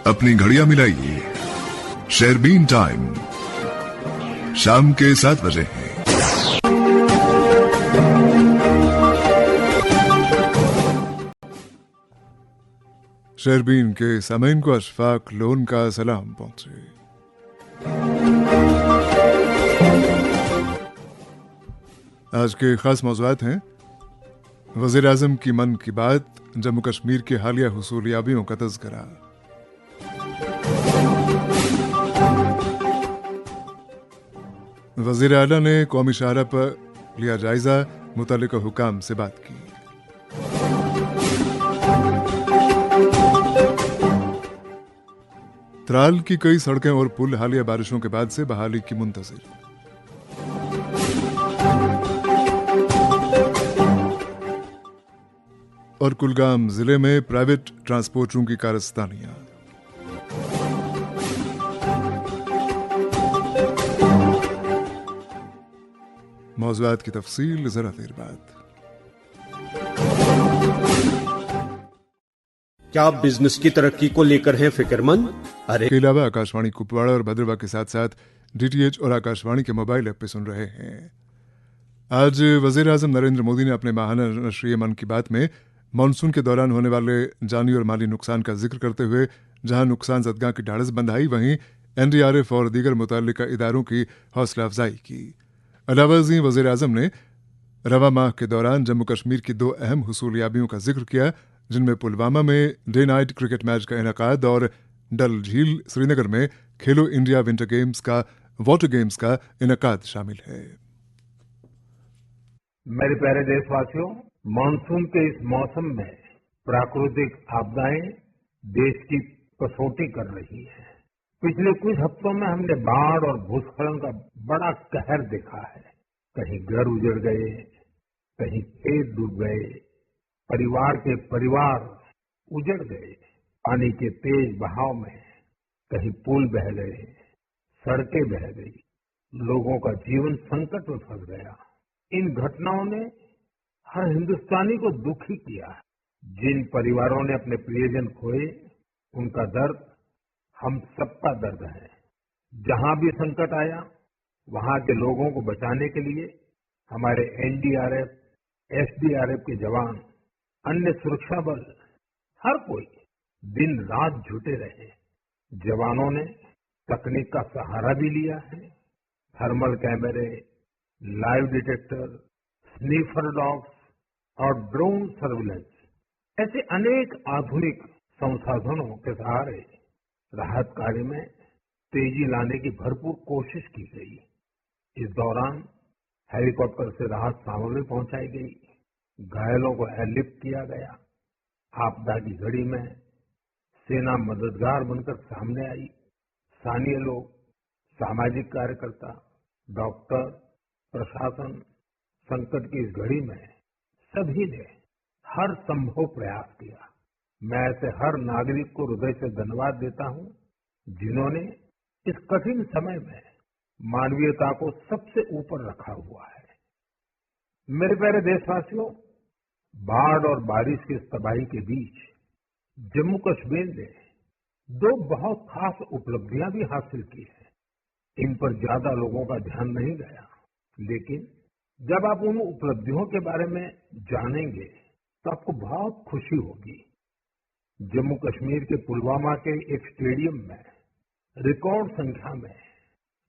अपनी घड़ियां मिलाइए, शेरबीन टाइम शाम के 7 बजे है। शेरबीन के सामीन को अशफाक लोन का सलाम पहुंचे। आज के खास मौज़ूआत हैं: वज़ीर आज़म की मन की बात, जम्मू कश्मीर के हालिया हुसूलियाबियों का तज़किरा, वज़ीर आला ने कौमी शाहरा पर लिया जायजा, मुतल्लिका हुकाम से बात की। त्राल की कई सड़कें और पुल हालिया बारिशों के बाद से बहाली की मुंतज़िर। और कुलगाम जिले में प्राइवेट ट्रांसपोर्टरों की कारस्तानियां। मौज़ूआत की तफसील जरा देर बाद। क्या आप बिजनेस की तरक्की को लेकर हैं फिक्रमंद? के अलावा आकाशवाणी कुपवाड़ा और भद्रवा के साथ साथ डीटीएच और आकाशवाणी के मोबाइल ऐप पे सुन रहे हैं। आज वज़ीर आज़म नरेंद्र मोदी ने अपने माहाना नशरिए मन की बात में मानसून के दौरान होने वाले जानी और माली नुकसान का जिक्र करते हुए जहां नुकसान ज़दगा की ढाढ़स बंधाई, वहीं एनडीआरएफ और दीगर मुतल्लिका इदारों की हौसला अफजाई की। अलावा वज़ीर आज़म ने रवा माह के दौरान जम्मू कश्मीर की 2 अहम हुसूलियाबियों का जिक्र किया, जिनमें पुलवामा में डे नाइट क्रिकेट मैच का इनेकाद और डल झील श्रीनगर में खेलो इंडिया विंटर गेम्स का वाटर गेम्स का इनेकाद शामिल है। मेरे प्यारे देशवासियों, मानसून के इस मौसम में प्राकृतिक आपदाएं देश की कसौटी कर रही हैं। पिछले कुछ हफ्तों में हमने बाढ़ और भूस्खलन का बड़ा कहर देखा है। कहीं घर उजड़ गए, कहीं खेत डूब गए, परिवार के परिवार उजड़ गए, पानी के तेज बहाव में कहीं पुल बह गए, सड़कें बह गई, लोगों का जीवन संकट में फंस गया। इन घटनाओं ने हर हिंदुस्तानी को दुखी किया है। जिन परिवारों ने अपने प्रियजन खोए, उनका दर्द हम सबका दर्द है। जहां भी संकट आया, वहां के लोगों को बचाने के लिए हमारे एनडीआरएफ, एसडीआरएफ के जवान, अन्य सुरक्षा बल, हर कोई दिन रात जुटे रहे। जवानों ने तकनीक का सहारा भी लिया है। थर्मल कैमरे, लाइव डिटेक्टर, स्नीफर डॉग्स और ड्रोन सर्विलेंस, ऐसे अनेक आधुनिक संसाधनों के सहारे राहत कार्य में तेजी लाने की भरपूर कोशिश की गई। इस दौरान हेलीकॉप्टर से राहत सामग्री पहुंचाई गई, घायलों को एयरलिफ्ट किया गया। आपदा की घड़ी में सेना मददगार बनकर सामने आई। स्थानीय लोग, सामाजिक कार्यकर्ता, डॉक्टर, प्रशासन, संकट की इस घड़ी में सभी ने हर संभव प्रयास किया। मैं ऐसे हर नागरिक को हृदय से धन्यवाद देता हूं, जिन्होंने इस कठिन समय में मानवीयता को सबसे ऊपर रखा हुआ है। मेरे प्यारे देशवासियों, बाढ़ और बारिश की इस तबाही के बीच जम्मू कश्मीर ने 2 बहुत खास उपलब्धियां भी हासिल की हैं। इन पर ज्यादा लोगों का ध्यान नहीं गया, लेकिन जब आप उन उपलब्धियों के बारे में जानेंगे तो आपको बहुत खुशी होगी। जम्मू कश्मीर के पुलवामा के एक स्टेडियम में रिकॉर्ड संख्या में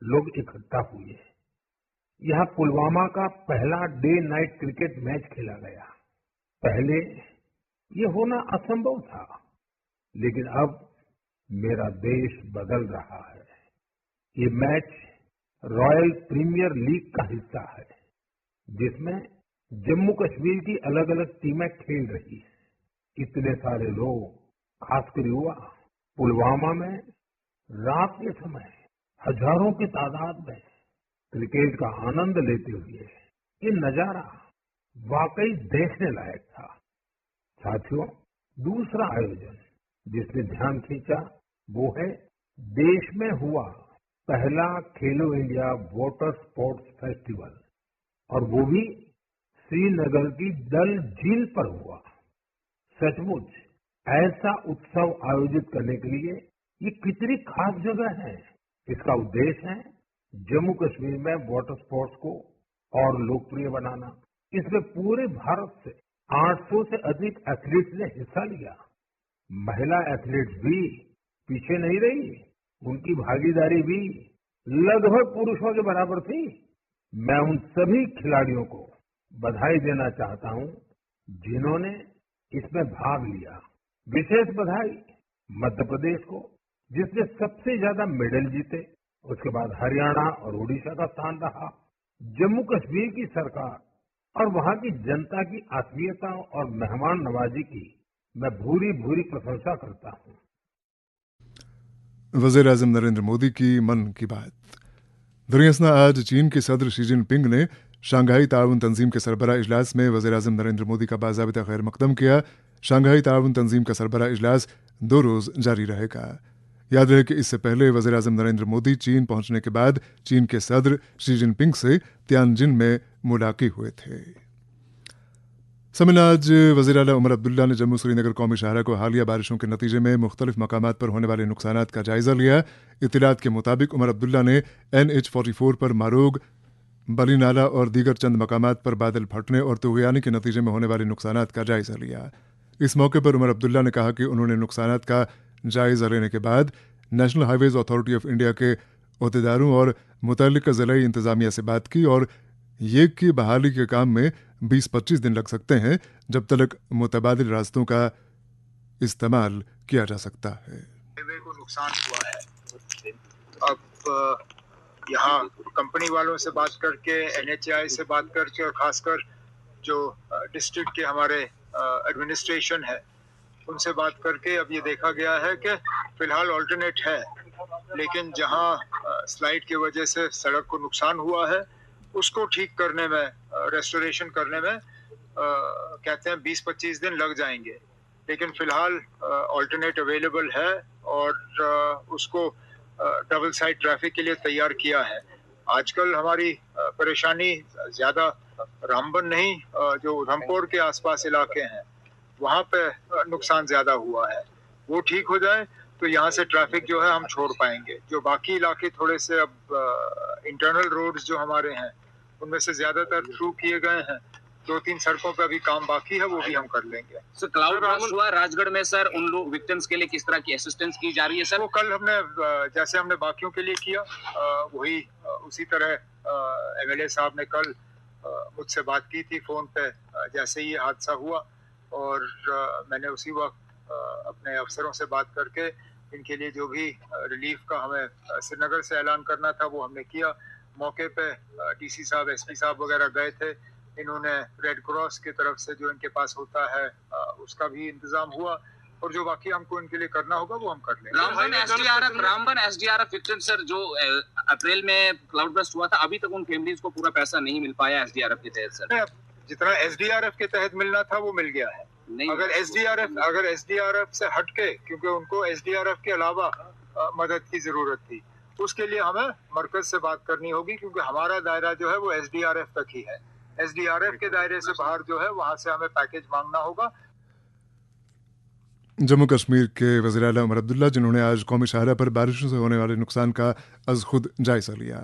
लोग इकट्ठा हुए। यहां पुलवामा का पहला डे नाइट क्रिकेट मैच खेला गया। पहले ये होना असंभव था, लेकिन अब मेरा देश बदल रहा है। ये मैच रॉयल प्रीमियर लीग का हिस्सा है, जिसमें जम्मू कश्मीर की अलग अलग टीमें खेल रही हैं। इतने सारे लोग, खासकर युवा, पुलवामा में रात के समय हजारों की तादाद में क्रिकेट का आनंद लेते हुए, ये नजारा वाकई देखने लायक था। साथियों, दूसरा आयोजन जिसने ध्यान खींचा वो है देश में हुआ पहला खेलो इंडिया वाटर स्पोर्ट्स फेस्टिवल, और वो भी श्रीनगर की डल झील पर हुआ। सचमुच ऐसा उत्सव आयोजित करने के लिए ये कितनी खास जगह है। इसका उद्देश्य है जम्मू कश्मीर में वाटर स्पोर्ट्स को और लोकप्रिय बनाना। इसमें पूरे भारत से 800 से अधिक एथलीट्स ने हिस्सा लिया। महिला एथलीट्स भी पीछे नहीं रही, उनकी भागीदारी भी लगभग पुरुषों के बराबर थी। मैं उन सभी खिलाड़ियों को बधाई देना चाहता हूं जिन्होंने इसमें भाग लिया। विशेष बधाई मध्य प्रदेश को जिसने सबसे ज्यादा मेडल जीते, उसके बाद हरियाणा और उड़ीसा का स्थान रहा। जम्मू कश्मीर की सरकार और वहां की जनता की आत्मीयता और मेहमान नवाजी की मैं भूरी भूरी प्रशंसा करता हूं। वज़ीर आज़म नरेंद्र मोदी की मन की बात। दुनिया आज चीन के सदर शी जिनपिंग ने शंघाई ताउन तंजीम के सरबराह इजलास में वज़ीर आज़म नरेंद्र मोदी का बाज़ाबिता खैर मकदम किया। शंघाई ताउन तंजीम का सरबराह इजलास 2 रोज़ जारी रहेगा। याद रहे कि इससे पहले वज़ीर आज़म नरेंद्र मोदी चीन पहुंचने के बाद चीन के सदर शी जिनपिंग से तियानजिन में मुलाकात हुए थे। आज वज़ीर आला उमर अब्दुल्ला ने जम्मू श्रीनगर कौमी शाहरा को हालिया बारिशों के नतीजे में मुख्तलिफ मकामात पर होने वाले नुकसानात का जायजा लिया। इत्तलात के मुताबिक उमर अब्दुल्ला ने NH-44 पर मारोग, बली नाला और दीगर चंद मकामात पर बादल फटने और तुग़यानी के नतीजे में होने वाले नुकसानात का जायजा लिया। इस मौके पर उमर अब्दुल्ला ने कहा कि उन्होंने नुकसानात का जायजा लेने के बाद national highways authority of India के अहदेदारों और मुतल्लिका ज़िलाई इंतज़ामिया से बात की और ये कि बहाली के काम में 20-25 दिन लग सकते हैं जब तक मुतबादिल रास्तों का इस्तेमाल किया जा सकता है। हाईवे को नुकसान हुआ है। अब यहाँ कंपनी वालों से बात करके, NHAI से बात करके और खासकर जो डिस्ट्रिक्ट के हमारे एडमिनिस्ट्रेशन है उनसे बात करके अब ये देखा गया है कि फिलहाल ऑल्टरनेट है, लेकिन जहाँ स्लाइड की वजह से सड़क को नुकसान हुआ है उसको ठीक करने में, रेस्टोरेशन करने में कहते हैं 20-25 दिन लग जाएंगे। लेकिन फिलहाल ऑल्टरनेट अवेलेबल है और उसको डबल साइड ट्रैफिक के लिए तैयार किया है। आजकल हमारी परेशानी ज़्यादा रामबन नहीं, जो उधमपुर के आसपास इलाके हैं वहाँ पे नुकसान ज़्यादा हुआ है। वो ठीक हो जाए तो यहाँ से ट्रैफिक जो है हम छोड़ पाएंगे। जो बाकी इलाके थोड़े से अब इंटरनल रोड्स जो हमारे हैं उनमें से ज़्यादातर थ्रू किए गए हैं। 2-3 सड़कों पे अभी काम बाकी है, वो भी हम कर लेंगे। सर, क्लाउड बर्स्ट हुआ राजगढ़ में सर, उन लोग विक्टिम्स के लिए किस तरह की असिस्टेंस की जा रही है सर? वो कल हमने जैसे हमने बाकियों के लिए किया वही उसी तरह MLA साहब ने कल मुझसे बात की थी फ़ोन पे जैसे ही ये हादसा हुआ और मैंने उसी वक्त अपने अफसरों से बात करके इनके लिए जो भी रिलीफ का हमें श्रीनगर से ऐलान करना था वो हमने किया। मौके पे DC साहब, SP साहब वगैरह गए थे। इन्होंने रेड क्रॉस की तरफ से जो इनके पास होता है उसका भी इंतजाम हुआ और जो बाकी हमको इनके लिए करना होगा वो हम कर लेंगे। रामबन SDRF विक्टिम सर, जो अप्रैल में क्लाउड बर्स्ट हुआ था, अभी तक उन फैमिलीज को पूरा पैसा नहीं मिल पाया SDRF के तहत सर? जितना SDRF के तहत मिलना था वो मिल गया है। अगर SDRF से हटके, क्योंकि उनको SDRF के अलावा मदद की जरूरत थी, उसके लिए हमें मरकज से बात करनी होगी क्योंकि हमारा दायरा जो है वो SDRF तक ही है। SDRF के दायरे से बाहर जो है वहां से हमें पैकेज मांगना होगा। जम्मू कश्मीर के वज़ीर आला उमर अब्दुल्ला, जिन्होंने आज कौमी शाहरा पर बारिशों से होने वाले नुकसान का अज खुद जायजा लिया।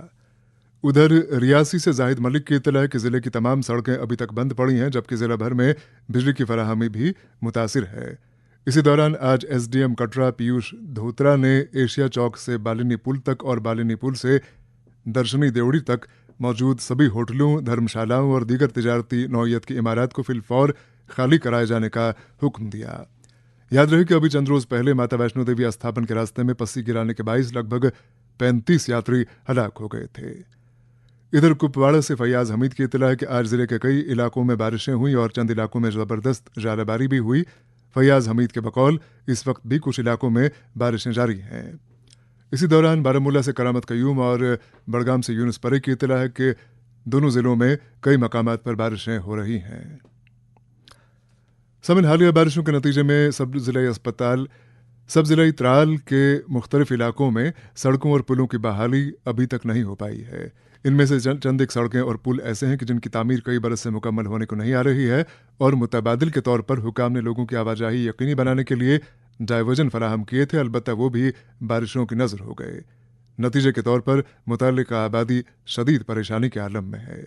उधर रियासी से जाहिद मलिक की इत्तला है कि ज़िले की तमाम सड़कें अभी तक बंद पड़ी हैं जबकि ज़िला भर में बिजली की फराहमी भी मुतासिर है। इसी दौरान आज SDM कटरा पीयूष धोत्रा ने एशिया चौक से बालिनी पुल तक और बालिनी पुल से दर्शनी देवड़ी तक मौजूद सभी होटलों, धर्मशालाओं और दीगर तिजारती नौइयत की इमारत को फिलफौर खाली कराए जाने का हुक्म दिया। याद रहे कि अभी चंद रोज पहले माता वैष्णो देवी अस्थापन के रास्ते में पस्सी गिराने के बाइस लगभग 35 यात्री हलाक हो गए थे। इधर कुपवाड़ा से फैयाज हमीद की इत्तला है कि आज जिले के कई इलाकों में बारिशें हुई और चंद इलाकों में जबरदस्त जालाबारी भी हुई। फैयाज हमीद के बकौल इस वक्त भी कुछ इलाकों में बारिशें जारी हैं। इसी दौरान बारामूला से करामत कयूम और बड़गाम से यूनुस परे की इत्तला है कि दोनों जिलों में कई मकामात पर बारिशें हो रही हैं। हालिया बारिशों के नतीजे में सब जिला त्राल के मुख्तलिफ इलाकों में सड़कों और पुलों की बहाली अभी तक नहीं हो पाई है। इनमें से चंद एक सड़कें और पुल ऐसे हैं कि जिनकी तामीर कई बरस से मुकम्मल होने को नहीं आ रही है और मुतबादिल के तौर पर हुकाम ने लोगों की आवाजाही यकीनी बनाने के लिए डाइवर्जन फराहम किए थे, अलबत्ता वो भी बारिशों की नजर हो गए। नतीजे के तौर पर मुतल्लिका आबादी शदीद परेशानी के आलम में है।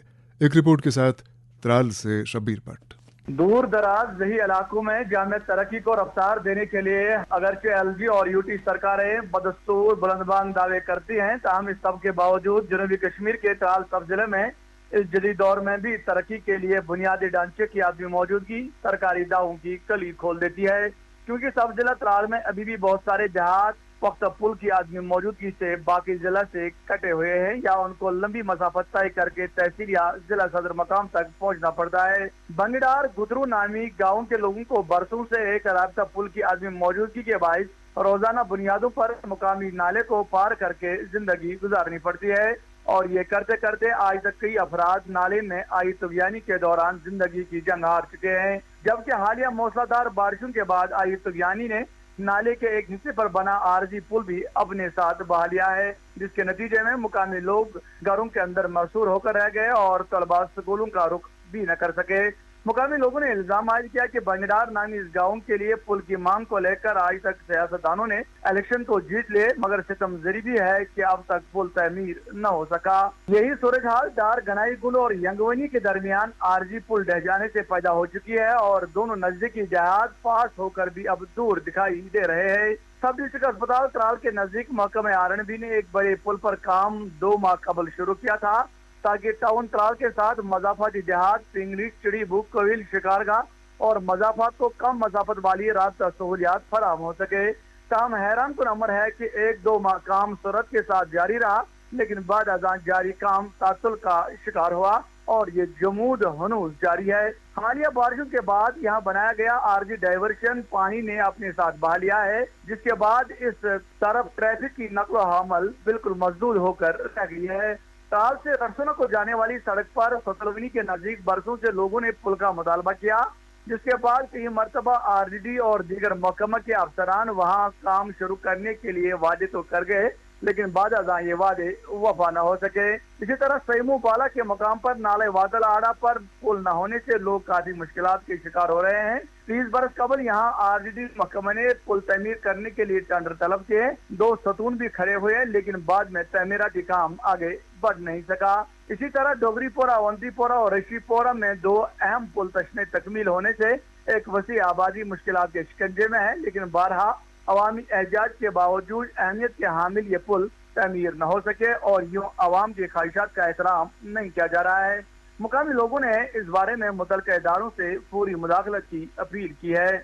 एक रिपोर्ट के साथ त्राल से शब्बीर भट्ट। दूर दराज दही इलाकों में जामिया तरक्की को रफ्तार देने के लिए अगरचे एलजी और यूटी सरकारें बदस्तूर बुलंदबांग दावे करती हैं, ताहम इस सब के बावजूद जनूबी कश्मीर के त्राल सब जिले में इस जदीद दौर में भी तरक्की के लिए बुनियादी ढांचे की आदमी मौजूदगी सरकारी दावों की कली खोल देती है, क्योंकि सब जिला त्राल में अभी भी बहुत सारे जहाज वक्त पुल की आदमी मौजूदगी से बाकी जिला से कटे हुए हैं या उनको लंबी मसाफत तय करके तहसील या जिला सदर मकाम तक पहुंचना पड़ता है। बंगीडार गुदरू नामी गांव के लोगों को बरसों से एक राब्ता पुल की आदमी मौजूदगी के बायस रोजाना बुनियादों पर मुकामी नाले को पार करके जिंदगी गुजारनी पड़ती है, और ये करते करते आज तक कई अफराद नाले में आई तुगयानी के दौरान जिंदगी की जंग हार चुके हैं। जबकि हालिया मूसलाधार बारिशों के बाद आई तुगयानी ने नाले के एक हिस्से पर बना आरजी पुल भी अपने साथ बहा लिया है, जिसके नतीजे में मुकामी लोग घरों के अंदर मशहूर होकर रह गए और तलबा स्कूलों का रुख भी न कर सके। मुकामी लोगों ने इल्जाम आयद किया कि बंगीडार नामी इस गांव के लिए पुल की मांग को लेकर आज तक सियासतदानों ने इलेक्शन तो जीत लिए, मगर सितमजरी भी है कि अब तक पुल तमीर न हो सका। यही सूरत हाल डार गनाई गुल और यंगवनी के दरमियान आरजी पुल ढह जाने से पैदा हो चुकी है और दोनों नजदीकी जहाज पास होकर भी अब दूर दिखाई दे रहे हैं। सब डिस्ट्रिक्ट अस्पताल त्राल के नजदीक महकमे आरएनबी ने एक बड़े पुल पर काम 2 माह कबल शुरू किया था, ताकि टाउन त्राल के साथ मजाफाती देहात पिंगली चिड़ी बुक कविल शिकारगाह और मजाफात को कम मसाफत वाली रास्ता सहूलियात फराम हो सके। ताहम हैरान कुन अमर है कि 1-2 माह काम सूरत के साथ जारी रहा, लेकिन बाद अजान जारी काम तातुल का शिकार हुआ और ये जमूद हनूज जारी है। हालिया बारिशों के बाद यहाँ बनाया गया आरजी डाइवर्शन पानी ने अपने साथ बहा लिया है, जिसके बाद इस तरफ ट्रैफिक की नकलो हमल बिल्कुल मजदूर होकर रह गई है। ताल से रसोना को जाने वाली सड़क पर फसलवनी के नजदीक बरसों से लोगों ने पुल का मुतालबा किया, जिसके बाद कई मरतबा आरडीडी और दीगर महकमा के अफसरान वहां काम शुरू करने के लिए वादे तो कर गए, लेकिन बाद अज़ां ये वादे वफा न हो सके। इसी तरह सैमू बाला के मकाम पर नाले वादल आड़ा पर पुल न होने से लोग काफी मुश्किलात के शिकार हो रहे हैं। 30 बरस कबल यहाँ आरडीडी महकमा ने पुल तमीर करने के लिए टेंडर तलब किए, 2 सतून भी खड़े हुए, लेकिन बाद में तमीराती काम आगे बढ़ नहीं सका। इसी तरह डोगरीपोरा, अवंतीपोरा और ऋषिपोरा में 2 अहम पुल तशने तकमील होने से एक वसी आबादी मुश्किलात के शिकंजे में है, लेकिन बारहा अवामी एहजाज के बावजूद अहमियत के हामिल ये पुल तमीर न हो सके और यूं अवाम की ख्वाहिशात का एहतराम नहीं किया जा रहा है। मुकामी लोगों ने इस बारे में मुतल्लिका इदारों से पूरी मुदाखलत की अपील की है।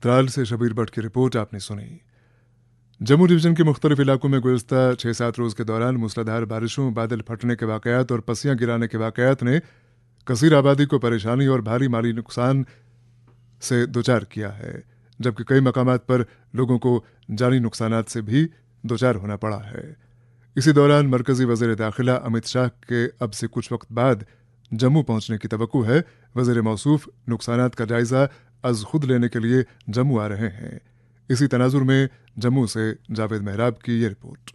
त्राल से शबीर भट्ट की रिपोर्ट आपने सुनी। जम्मू डिवीजन के मुख्तलिफ इलाकों में गुज़िश्ता 6-7 रोज़ के दौरान मूसलाधार बारिशों, बादल फटने के वाक़यात और पसियां गिराने के वाक़यात ने कसीर आबादी को परेशानी और भारी माली नुकसान से दोचार किया है, जबकि कई मकामात पर लोगों को जानी नुकसानात से भी दोचार होना पड़ा है। इसी दौरान मरकजी वज़ीर दाखिला अमित शाह के अब से कुछ वक्त बाद जम्मू पहुंचने की तवक्को है। वज़ीर मौसूफ नुकसानात का जायजा अज खुद लेने के लिए जम्मू आ रहे हैं। इसी तनाजुर में जम्मू से जावेद मेहराब की ये रिपोर्ट।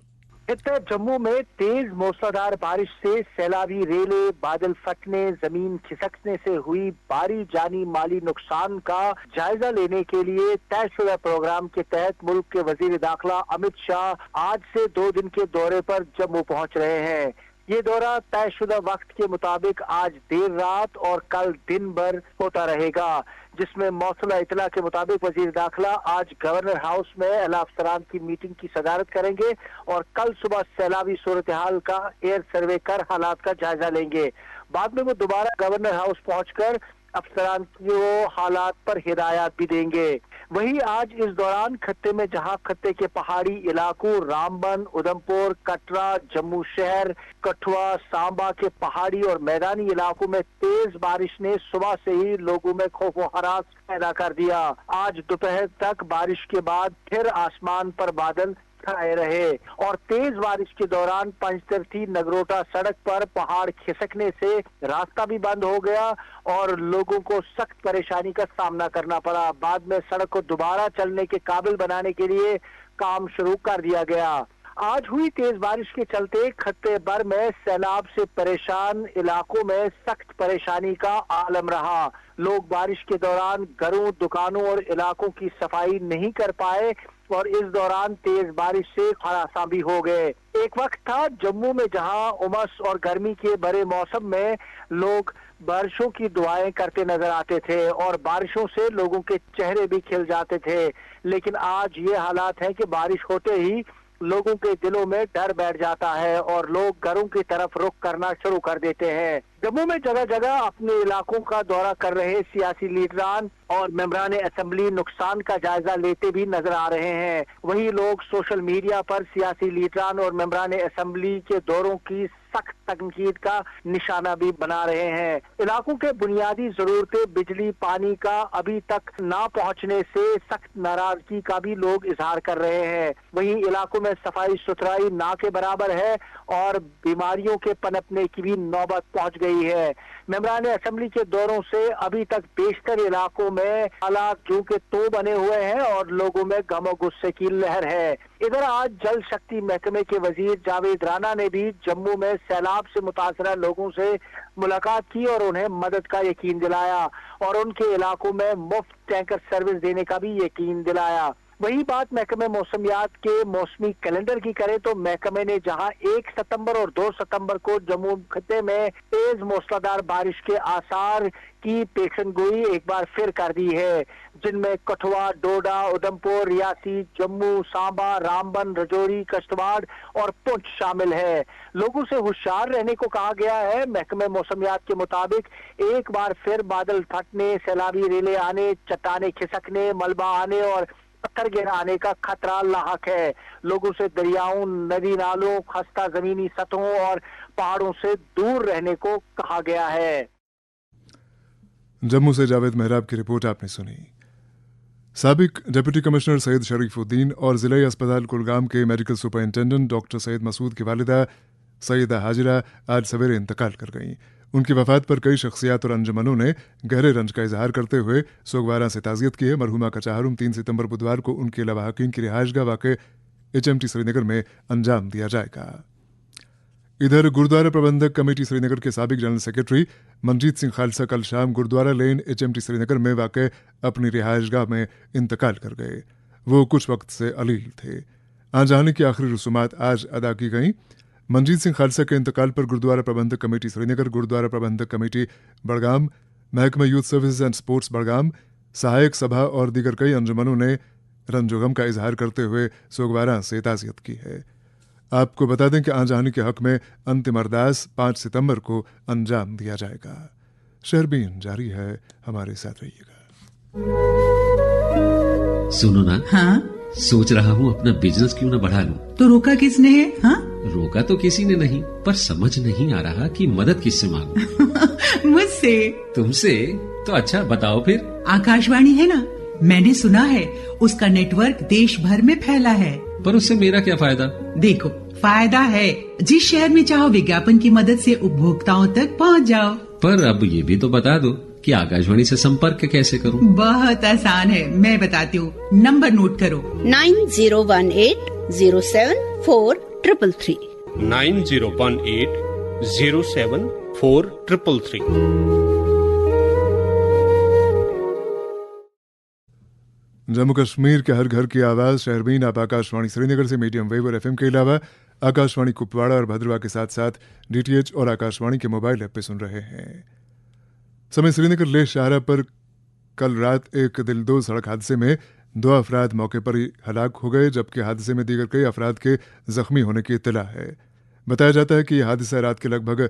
खित्ते जम्मू में तेज मूसलाधार बारिश से सैलाबी रेले, बादल फटने, जमीन खिसकने से हुई भारी जानी माली नुकसान का जायजा लेने के लिए तयशुदा प्रोग्राम के तहत मुल्क के वजीर दाखिला अमित शाह आज से 2 दिन के दौरे पर जम्मू पहुंच रहे हैं। ये दौरा तयशुदा वक्त के मुताबिक आज देर रात और कल दिन भर होता रहेगा, जिसमें मौसूला इतला के मुताबिक वजीर दाखिला आज गवर्नर हाउस में अहला अफसरान की मीटिंग की सदारत करेंगे और कल सुबह सैलाबी सूरत हाल का एयर सर्वे कर हालात का जायजा लेंगे। बाद में वो दोबारा गवर्नर हाउस पहुंचकर अफसरान को हालात पर हिदायत भी देंगे। वहीं आज इस दौरान खत्ते में जहां खत्ते के पहाड़ी इलाकों रामबन, उधमपुर, कटरा, जम्मू शहर, कठुआ, सांबा के पहाड़ी और मैदानी इलाकों में तेज बारिश ने सुबह से ही लोगों में खौफ व हरास पैदा कर दिया। आज दोपहर तक बारिश के बाद फिर आसमान पर बादल छाए रहे और तेज बारिश के दौरान पंचतरती नगरोटा सड़क पर पहाड़ खिसकने से रास्ता भी बंद हो गया और लोगों को सख्त परेशानी का सामना करना पड़ा। बाद में सड़क को दोबारा चलने के काबिल बनाने के लिए काम शुरू कर दिया गया। आज हुई तेज बारिश के चलते खत्ते भर में सैलाब से परेशान इलाकों में सख्त परेशानी का आलम रहा। लोग बारिश के दौरान घरों, दुकानों और इलाकों की सफाई नहीं कर पाए और इस दौरान तेज बारिश से हरासा भी हो गए। एक वक्त था जम्मू में जहां उमस और गर्मी के बड़े मौसम में लोग बारिशों की दुआएं करते नजर आते थे और बारिशों से लोगों के चेहरे भी खिल जाते थे, लेकिन आज ये हालात है कि बारिश होते ही लोगों के दिलों में डर बैठ जाता है और लोग घरों की तरफ रुख करना शुरू कर देते हैं। जम्मू में जगह जगह अपने इलाकों का दौरा कर रहे सियासी लीडरान और मेंबरान असेंबली नुकसान का जायजा लेते भी नजर आ रहे हैं। वहीं लोग सोशल मीडिया पर सियासी लीडरान और मेंबरान असेंबली के दौरों की सख्त तनकीद का निशाना भी बना रहे हैं। इलाकों के बुनियादी जरूरतें बिजली, पानी का अभी तक ना पहुंचने से सख्त नाराजगी का भी लोग इजहार कर रहे हैं। वहीं इलाकों में सफाई सुथराई ना के बराबर है और बीमारियों के पनपने की भी नौबत पहुंच गई है। मेंबरान असेंबली के दौरों से अभी तक बेशतर इलाकों में हालात जो के तो बने हुए हैं और लोगों में गम और गुस्से की लहर है। इधर आज जल शक्ति महकमे के वजीर जावेद राणा ने भी जम्मू में सैलाब से मुतासरा लोगों से मुलाकात की और उन्हें मदद का यकीन दिलाया और उनके इलाकों में मुफ्त टैंकर सर्विस देने का भी यकीन दिलाया। वही बात महकमे मौसमियात के मौसमी कैलेंडर की करें तो महकमे ने जहां 1 सितंबर और 2 सितंबर को जम्मू खत्ते में तेज मूसलाधार बारिश के आसार की पेशनगोई एक बार फिर कर दी है, जिनमें कठुआ, डोडा, उधमपुर, रियासी, जम्मू, सांबा, रामबन, रजौरी, किश्तवाड़ और पुंछ शामिल है। लोगों से होशियार रहने को कहा गया है। महकमे मौसमियात के मुताबिक एक बार फिर बादल फटने, सैलाबी रेले आने, चट्टाने खिसकने, मलबा आने और पत्थर गिर आने का खतरा लाहक है। लोगों से दरियाओं, नदी नालों, खस्ता जमीनी सतहों और पहाड़ों से दूर रहने को कहा गया है। जम्मू से जावेद मेहराब की रिपोर्ट आपने सुनी। साबिक डिप्टी कमिश्नर सैयद शरीफुद्दीन और जिला अस्पताल कुलगाम के medical superintendent doctor Syed Masood की वालिदा सैयदा हाजिरा आज सवेरे इंतकाल कर गईं। उनकी वफात पर कई शख्सियात और अंजुमनों ने गहरे रंज का इजहार करते हुए सोगवारा से ताज़ियत की है। मरहुमा का चाहरुम 3 सितंबर बुधवार को उनके लवाहकीन की रिहाइशगाह वाक़े HMT श्रीनगर में अंजाम दिया जाएगा। इधर गुरुद्वारा प्रबंधक कमेटी श्रीनगर के साबिक जनरल सेक्रेटरी मनजीत सिंह खालसा कल शाम गुरुद्वारा लेन HMT श्रीनगर में वाक़े अपनी रिहाइशगाह में इंतकाल कर गए। वो कुछ वक्त से अलील थे। आज आने की आखिरी रसूमात आज अदा की गईं। मनजीत सिंह खालसा के इंतकाल पर गुरुद्वारा प्रबंधक कमेटी श्रीनगर, गुरुद्वारा प्रबंधक कमेटी बड़गाम, महकमा youth services and sports Budgam, सहायक सभा और दीगर कई अंजुमनों ने रंजोगम का इजहार करते हुए सोगवारा से ताज़ियत की है। आपको बता दें कि आज आने के हक में अंतिम अरदास 5 सितंबर को अंजाम दिया जाएगा। शहरबीन जारी है, हमारे साथ रहिएगा। सुनो ना, हाँ? सोच रहा हूँ अपना बिजनेस क्यों न बढ़ा लूं। तो रोका किसने है? हाँ? रोका तो किसी ने नहीं, पर समझ नहीं आ रहा कि मदद किससे मांगूं। मुझसे। तुमसे? तो अच्छा बताओ फिर। आकाशवाणी है ना, मैंने सुना है उसका नेटवर्क देश भर में फैला है। पर उससे मेरा क्या फायदा? देखो, फायदा है। जिस शहर में चाहो विज्ञापन की मदद से उपभोक्ताओं तक पहुंच जाओ। पर अब ये भी तो बता दो कि आकाशवाणी से संपर्क कैसे करूं? बहुत आसान है, मैं बताती हूँ। नंबर नोट करो, 9018074333 9018074333। जम्मू कश्मीर के हर घर की आवाज़ शहरबीन आप आकाशवाणी श्रीनगर से मीडियम वेव और FM के अलावा आकाशवाणी कुपवाड़ा और भद्रवा के साथ साथ DTH और आकाशवाणी के मोबाइल ऐप पे सुन रहे हैं। समय श्रीनगर लेह शाहरा पर कल रात एक दिलदोज सड़क हादसे में 2 अफराद मौके पर ही हलाक हो गए, जबकि हादसे में दीगर कई अफराद के जख्मी होने की इत्तला है। बताया जाता है कि यह हादसा रात के लगभग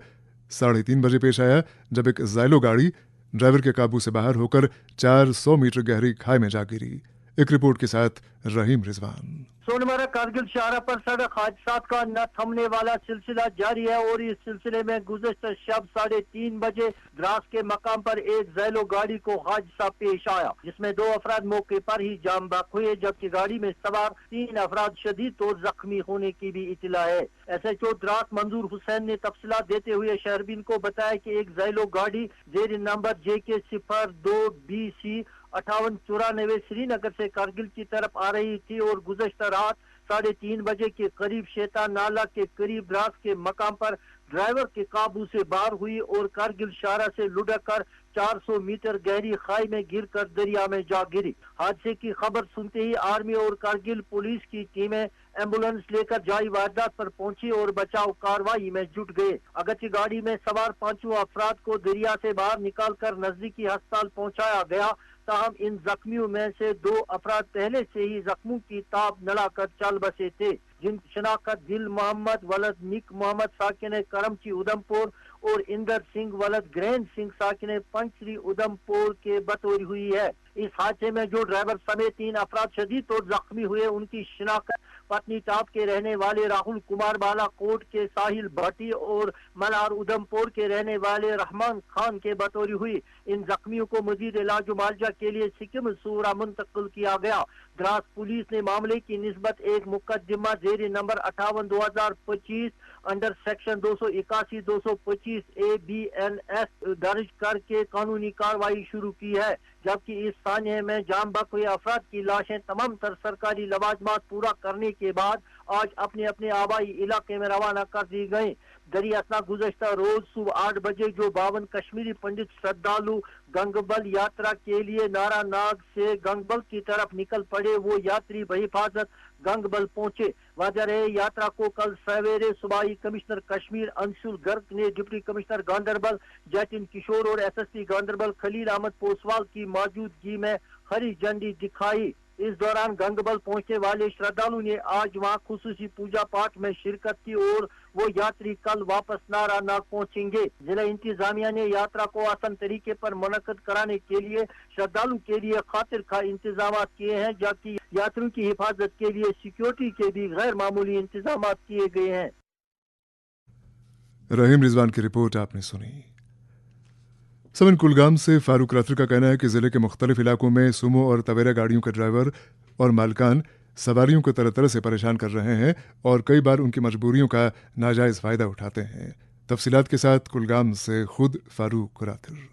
3:30 बजे पेश आया, जब एक ज़ाइलो गाड़ी ड्राइवर के काबू से बाहर होकर 400 मीटर गहरी खाई में जा गिरी। एक रिपोर्ट के साथ रहीम रिजवान। सोनमर्ग कारगिल शाहरा पर सड़क हादसात का न थमने वाला सिलसिला जारी है और इस सिलसिले में गुज़श्ता शब 3:30 बजे द्रास के मकाम पर एक ज़ैलो गाड़ी को हादसा पेश आया, जिसमें 2 अफराद मौके पर ही जाम बक हुए, जबकि गाड़ी में सवार 3 अफराद शदीद तौर जख्मी होने की भी इतला है। SHO द्रास मंजूर हुसैन ने तफसीलात देते हुए शहरबीन को बताया कि एक ज़ैलो गाड़ी जेर नंबर JK 02BC 5894 श्रीनगर से कारगिल की तरफ आ रही थी और गुज़श्ता रात 3:30 बजे के करीब शैतान नाला के करीब द्रास के मकाम पर ड्राइवर के काबू से बाहर हुई और कारगिल शारा से लुढ़क कर 400 मीटर गहरी खाई में गिरकर दरिया में जा गिरी। हादसे की खबर सुनते ही आर्मी और कारगिल पुलिस की टीमें एम्बुलेंस लेकर जाई वारदात पर पहुंची और बचाव कार्रवाई में जुट गए। अगरचे गाड़ी में सवार 5 अफराद को दरिया से बाहर निकालकर नजदीकी अस्पताल पहुंचाया गया, ताहम इन जख्मियों में से 2 अफराद पहले से ही जख्मों की ताप नड़ाकर चल बसे थे, जिन शनाख्त दिल मोहम्मद वलद निक मोहम्मद साकिन करमची उधमपुर और इंदर सिंह वलद ग्रहण सिंह साकिन पंचरी उधमपुर के बतौर हुई है। इस हादसे में जो ड्राइवर समेत 3 अफराद शदीद तौर जख्मी हुए, उनकी शिनाख्त पत्नी टाप के रहने वाले राहुल कुमार बालाकोट के साहिल भट्टी और मलार उधमपुर के रहने वाले रहमान खान के बतौर हुई। इन जख्मियों को मजीद इलाज मुआवजा के लिए सिक्किम सूरा मुंतकिल किया गया। द्रास पुलिस ने मामले की निस्बत एक मुकदमा जेर नंबर 58/2025 अंडर सेक्शन 281-225 ABNS दर्ज करके कानूनी कार्रवाई शुरू की है, जबकि इस सानिए में जाम बक हुए अफराद की लाशें तमाम तर सरकारी लवाजमात पूरा करने के बाद आज अपने अपने आबाई इलाके में रवाना कर दी गई। दरियासना गुज़श्ता रोज सुबह 8 बजे जो 52 कश्मीरी पंडित श्रद्धालु गंगबल यात्रा के लिए नारा नाग से गंगबल की तरफ निकल पड़े, वो यात्री बहिफाजत गंगबल पहुंचे। वजह रहे यात्रा को कल सवेरे सूबाई कमिश्नर कश्मीर अंशुल गर्ग ने डिप्टी कमिश्नर गांधरबल जतिन किशोर और SSP गांधरबल खलील अहमद पोसवाल की मौजूदगी में हरी झंडी दिखाई। इस दौरान गंगबल पहुंचने वाले श्रद्धालु ने आज वहां खुसूसी पूजा पाठ में शिरकत की और वो यात्री कल वापस नारा नाग पहुंचेंगे। जिला इंतजामिया ने यात्रा को आसान तरीके पर मुनक्कद कराने के लिए श्रद्धालु के लिए खातिर खा इंतजाम किए हैं, जबकि यात्रियों की हिफाजत के लिए सिक्योरिटी के भी गैर मामूली इंतजाम किए गए हैं। रहीम रिजवान की रिपोर्ट आपने सुनी। समन कुलगाम से फारूक रात्रि का कहना है कि जिले के मुख्तलिफ इलाकों में सुमो और तवेरा गाड़ियों के ड्राइवर और मालकान सवारियों को तरह तरह से परेशान कर रहे हैं और कई बार उनकी मजबूरियों का नाजायज फायदा उठाते हैं। तफसीलात के साथ कुलगाम से खुद फारूक रात्रि।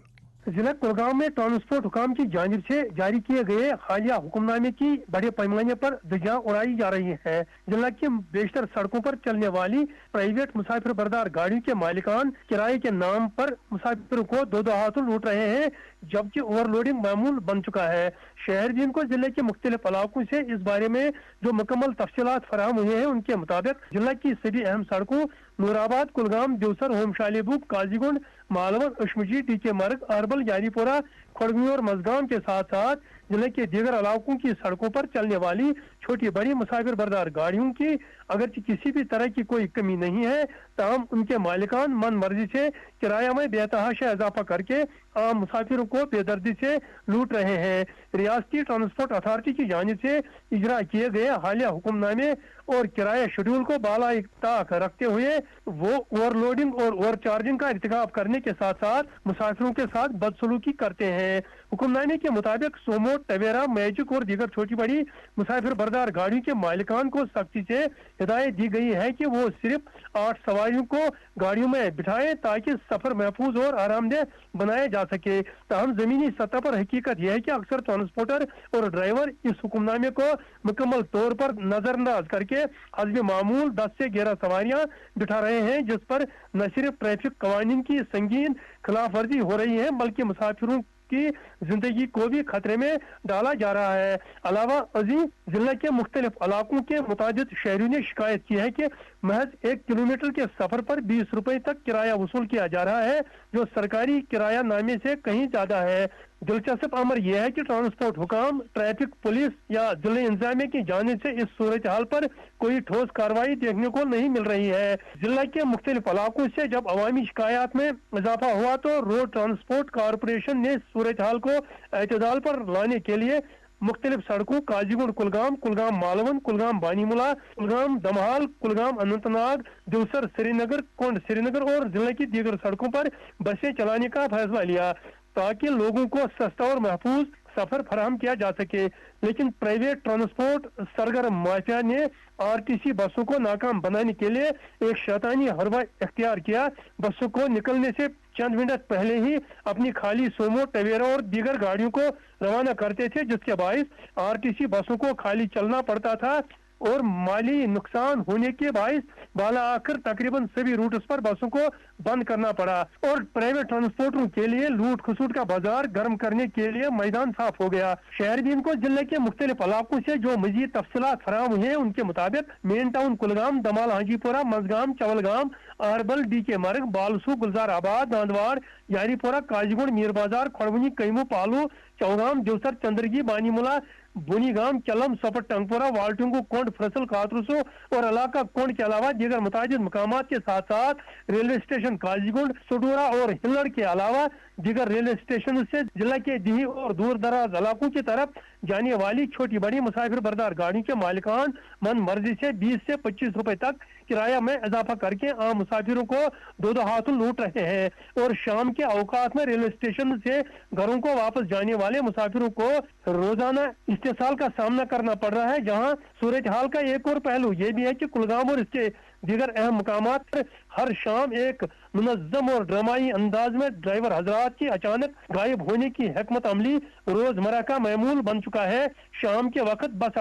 जिला कुलगाम में ट्रांसपोर्ट हुकाम की जानिब से जारी किए गए हालिया हुक्मनामे की बड़े पैमाने पर धज्जियां उड़ाई जा रही हैं। जिला की बेशतर सड़कों पर चलने वाली प्राइवेट मुसाफिर बरदार गाड़ियों के मालिकान किराए के नाम पर मुसाफिरों को दो हाथों लूट रहे हैं, जबकि ओवरलोडिंग मामूल बन चुका है। शहर को जिले के मुख्तलिफ इलाकों से इस बारे में जो मुकम्मल तफसीलात फराहम हुए हैं, उनके मुताबिक जिला की सभी अहम सड़कों नूराबाद, कुलगाम, देवसर, होम शालीबुग, काजीगुंड, मालवन, उश्मजी, टीके मर्ग, अरबल, यारीपुरा, खड़गमी और मजगाम के साथ साथ जिले के दीगर इलाकों की सड़कों पर चलने वाली छोटी बड़ी मुसाफिर बरदार गाड़ियों की अगरचे किसी भी तरह की कोई कमी नहीं है, ताहम उनके मालिकान मन मर्जी से किराया में बेतहाशा इजाफा करके आम मुसाफिरों को बेदर्दी से लूट रहे हैं। रियासती ट्रांसपोर्ट अथॉरिटी की जानिब से इजरा किए गए हालिया हुक्मनामे और किराया शेड्यूल को बाला ताक रखते हुए वो ओवरलोडिंग और ओवर चार्जिंग का इर्तिकाब करने के साथ साथ मुसाफिरों के साथ बदसलूकी करते हैं। हुक्मनामे के मुताबिक सोमो, टवेरा, मैजिक और दीगर छोटी बड़ी मुसाफिर बरदार गाड़ियों के मालिकान को सख्ती से हिदायत दी गई है कि वो सिर्फ 8 सवारियों को गाड़ियों में बिठाएं ताकि सफर महफूज और आरामदेह बनाया जा सके। ताहम जमीनी सतह पर हकीकत यह है कि अक्सर ट्रांसपोर्टर और ड्राइवर इस हुक्मनामे को मुकम्मल तौर पर नजरअंदाज करके हस्ब मामूल 10 से 11 सवारियां बिठा रहे हैं, जिस पर न सिर्फ ट्रैफिक कवानीन की संगीन खिलाफ वर्जी हो रही है बल्कि मुसाफिरों की जिंदगी को भी खतरे में डाला जा रहा है। अलावा अजीम जिला के मुख्तलिफ इलाकों के मुताबिक शहरियों ने शिकायत की है कि महज 1 किलोमीटर के सफर पर 20 रुपए तक किराया वसूल किया जा रहा है, जो सरकारी किराया नामे से कहीं ज्यादा है। दिलचस्प अमर यह है कि ट्रांसपोर्ट हुकाम, ट्रैफिक पुलिस या जिले इंतजामिया की जानिब से इस सूरत हाल पर कोई ठोस कार्रवाई देखने को नहीं मिल रही है। जिला के मुख्तलिफ इलाकों से जब अवामी शिकायत में इजाफा हुआ तो रोड ट्रांसपोर्ट कॉरपोरेशन ने सूरत हाल को एतदाल पर लाने के लिए मुख्तलिफ सड़कों काजीगुंड कुलगाम, कुलगाम मालवन, कुलगाम बानीमुला, कुलगाम दमहाल, कुलगाम अनंतनाग, देवसर श्रीनगर, कोंड श्रीनगर और जिले की दीगर सड़कों पर बसें चलाने का फैसला लिया ताकि लोगों को सस्ता और महफूज सफर फराहम किया जा सके। लेकिन प्राइवेट ट्रांसपोर्ट सरगर्म माफिया ने आरटीसी बसों को नाकाम बनाने के लिए एक शैतानी हरबा इख्तियार किया। बसों को निकलने से चंद मिनट पहले ही अपनी खाली सोमो, टवेरा और दीगर गाड़ियों को रवाना करते थे, जिसके बायस आरटीसी बसों को खाली चलना पड़ता था। और माली नुकसान होने के बायस बाला आखिर तकरीबन सभी रूट्स पर बसों को बंद करना पड़ा और प्राइवेट ट्रांसपोर्टरों के लिए लूट खसूट का बाजार गर्म करने के लिए मैदान साफ हो गया। शहरदीन को जिले के मुख्तलिफ इलाकों से जो मजीद तफसीलात फराहम हुए उनके मुताबिक मेन टाउन कुलगाम, दमाल, हाजीपुरा, मजगाम, चवलगाम, अरबल, डीके मर्ग, बालसू, गुलजार आबाद, दांदवाड़, यारीपुरा, काजीगुंड, मीर बाजार, खड़बनी, कैमू, पालू, चौगाम, देवसर, चंद्रगी, बानीमुला, बुनीगाम, चलम, सपट, टंगपुरा, वाल्टुंगू, कोंड, फरसल, कातरुसो और इलाका कोंड के अलावा दीगर मुताजिद मकामात के साथ साथ रेलवे स्टेशन काजीगुंड, सुडूरा और हिल्लड़ के अलावा दीगर रेलवे स्टेशन से जिला के दिही और दूर दराज इलाकों की तरफ जाने वाली छोटी बड़ी मुसाफिर बरदार गाड़ियों के मालिकान मन मर्जी से 20 से 25 रुपए तक किराया में इजाफा करके आम मुसाफिरों को दो हाथों लूट रहे हैं और शाम के अवकाश में रेलवे स्टेशन से घरों को वापस जाने वाले मुसाफिरों को रोजाना इस्तेसाल का सामना करना पड़ रहा है। जहां सूरज हाल का एक और पहलू ये भी है कि कुलगाम और इसके दीगर अहम मुकामात पर हर शाम एक मुनज्जम और ड्रामाई अंदाज में ड्राइवर हजरात की अचानक गायब होने की हिकमत अमली रोजमर्रा का मामूल बन चुका है। शाम के वक्त बस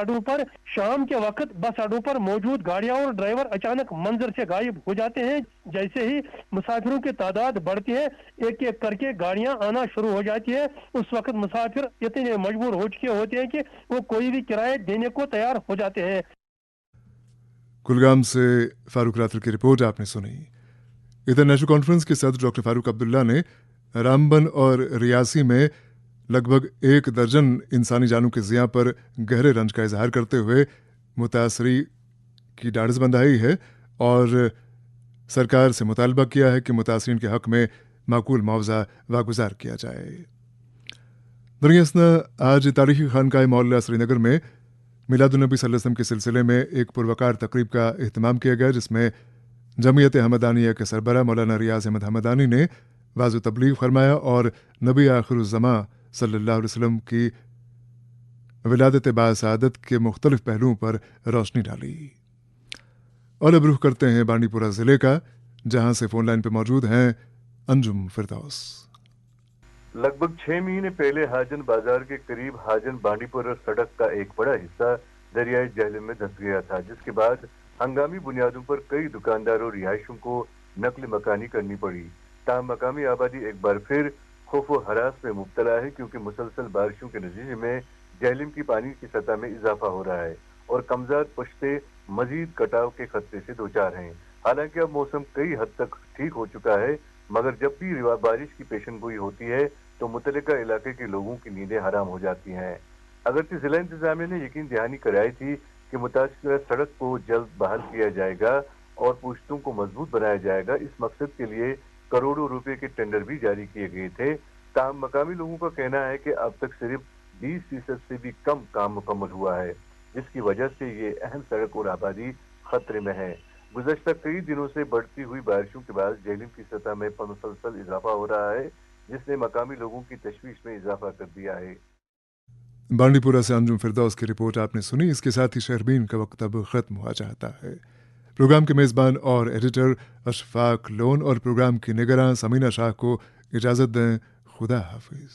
अड्डों पर मौजूद गाड़ियां और ड्राइवर अचानक मंजर से गायब हो जाते हैं। जैसे ही मुसाफिरों की तादाद बढ़ती है एक एक करके गाड़ियां आना शुरू हो जाती है। उस वक्त मुसाफिर इतने मजबूर हो चुके होते हैं कि वो कोई भी किराया देने को तैयार हो जाते हैं। कुलगाम से फारूक रातर की रिपोर्ट आपने सुनी। इधर नेशनल कॉन्फ्रेंस के सदर डॉक्टर फारूक अब्दुल्ला ने रामबन और रियासी में लगभग 1 दर्जन इंसानी जानों के ज़िया पर गहरे रंज का इजहार करते हुए मुतासरी की ढाढ़स बंधाई है और सरकार से मुतालबा किया है कि मुतासरीन के हक में माकूल मुआवजा वागुजार किया जाए। दरअसल आज तारीखी खानकाह मौला श्रीनगर में मिलादुन्नबी सल्लल्लाहु अलैहि वसल्लम के सिलसिले में एक पुरवकार तकरीब का एहतमाम किया गया, जिसमें जमीयत हमदानिया के सरबरा मौलाना रियाज अहमद हमदानी ने वाज़ तबलीग फरमाया और नबी आखिरुज़्ज़मा सल्लल्लाहु अलैहि वसल्लम की विलादत बासआदत के मुख्तलिफ पहलुओं पर रोशनी डाली। और अब रुख करते हैं बांडीपुरा ज़िले का, जहां से फोन लाइन पर मौजूद हैं अंजुम फिरदौस। लगभग 6 महीने पहले हाजन बाजार के करीब हाजन बांडीपुरा सड़क का एक बड़ा हिस्सा दरियाई जहलम में धंस गया था, जिसके बाद हंगामी बुनियादों पर कई दुकानदारों और रिहायशों को नकल मकानी करनी पड़ी। ताहम मकामी आबादी एक बार फिर खौफ व हरास में मुब्तला है, क्योंकि मुसलसल बारिशों के नतीजे में जहलम की पानी की सतह में इजाफा हो रहा है और कमज़ाद पुश्ते मजीद कटाव के खतरे से दो चार हैं। हालांकि अब मौसम कई हद तक ठीक हो चुका है, मगर जब भी बारिश की पेशनगोई होती है तो मुतल्लिका इलाके के लोगों की नींदें हराम हो जाती हैं। अगरचे जिला इंतजामिया ने यकीन दहानी कराई थी कि मुतासिर सड़क को जल्द बहाल किया जाएगा और पुश्तों को मजबूत बनाया जाएगा। इस मकसद के लिए करोड़ों रुपए के टेंडर भी जारी किए गए थे। ताहम मकामी लोगों का कहना है कि अब तक सिर्फ 20% से भी कम काम मुकम्मल हुआ है, जिसकी वजह से ये अहम सड़क और आबादी खतरे में है। गुज़श्ता कई दिनों से बढ़ती हुई बारिशों के बाद जहलम की सतह में मुसलसल इजाफा हो रहा है, जिसने मकामी लोगों की तशवीश में इजाफा कर दिया है। बांडीपुरा से अंजुम फिरदौस की रिपोर्ट आपने सुनी। इसके साथ ही शहरबीन का वक्त अब खत्म हुआ चाहता है। प्रोग्राम के मेज़बान और एडिटर अशफाक लोन और प्रोग्राम की निगरान समीना शाह को इजाज़त दें। खुदा हाफिज।